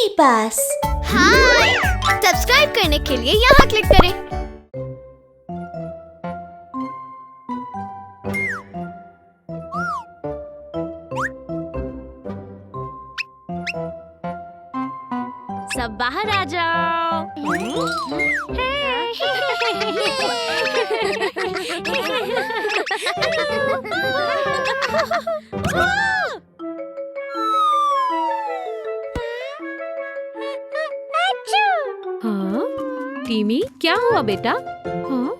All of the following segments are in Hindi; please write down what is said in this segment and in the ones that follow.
मेरे पास। हाय, सब्सक्राइब करने के लिए यहाँ क्लिक करें। सब बाहर आ जाओ। हाँ, टीमी क्या हुआ बेटा? हाँ?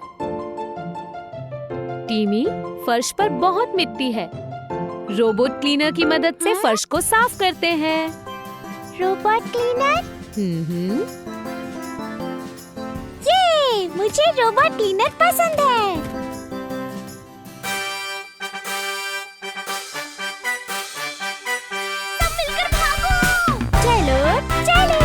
टीमी, फर्श पर बहुत मिट्टी है। रोबोट क्लीनर की मदद से फर्श को साफ करते हैं। Robot cleaner? ये मुझे रोबोट क्लीनर पसंद है। सब मिलकर भागो! चलो चलो।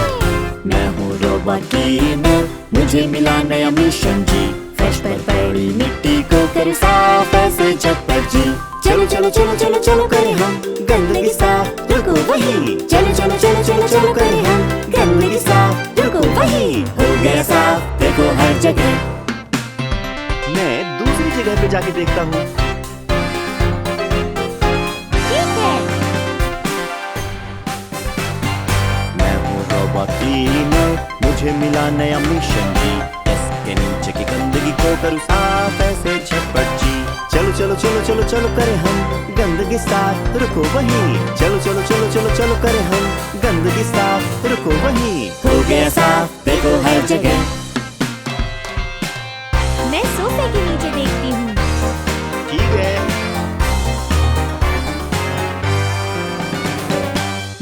मैं हूँ रोबोट क्लीनर, मुझे मिला नया मिशन जी। फर्श पर पड़ी मिट्टी को कर साफ ऐसे झटपट जी। चलो चलो चलो चलो चलो करें हम गंदगी साफ, रुको वही। चलो चलो चलो चलो चलो करें हम गंदगी साफ, रुको वही। हो गया साफ, देखो हर जगह। मैं दूसरी जगह पे जाके देखता हूँ। ठीक है। मैं हूँ रोबोट क्लीनर, मुझे मिला नया मिशन जी। इसके नीचे की गंदगी को करूँ साफ ऐसे झटपट जी। चलो चलो चलो चलो चलो करें हम गंदगी साफ, रुको वही। चलो चलो चलो चलो चलो करें हम गंदगी साफ, रुको वही। हो गया साफ, देखो हर जगह। मैं सोफे के नीचे देखती हूँ। ठीक है।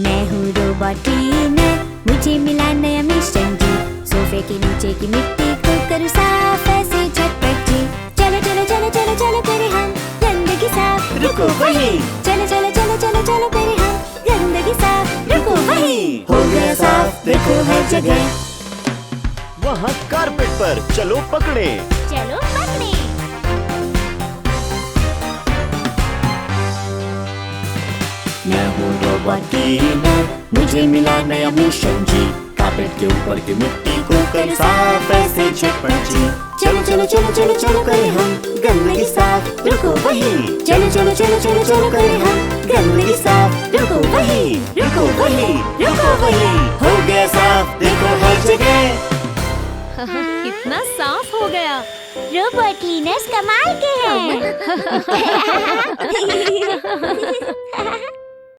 मैं हूँ रोबोट क्लीनर, मुझे मिला नया मिशन जी। सोफे के नीचे की मिट्टी को करूँ साफ ऐसे झटपट जी। चलो चलो चलो चलो चलो करें हम गंदगी साफ, रुको वही। चलो चलो चलो चलो चलो करें हम गंदगी साफ, रुको वही। हो गया साफ, देखो हर जगह। वहाँ कारपेट पर चलो पकड़े। चलो पकड़े। मैं हूँ रोबोट क्लीनर, मुझे मिला नया मिशन जी। कारपेट के ऊपर की मिट्टी को कर साफ ऐसे झटपट जी। चलो चलो चलो चलो चलो करें हम गंदगी साफ, रुको वही। चलो चलो चलो चलो चलो करें हम गंदगी साफ, रुको वही। रुको वही, रुको वही। हो गया साफ, देखो हर जगह। कितना साफ हो गया। रोबोट क्लीनर्स कमाल के हैं।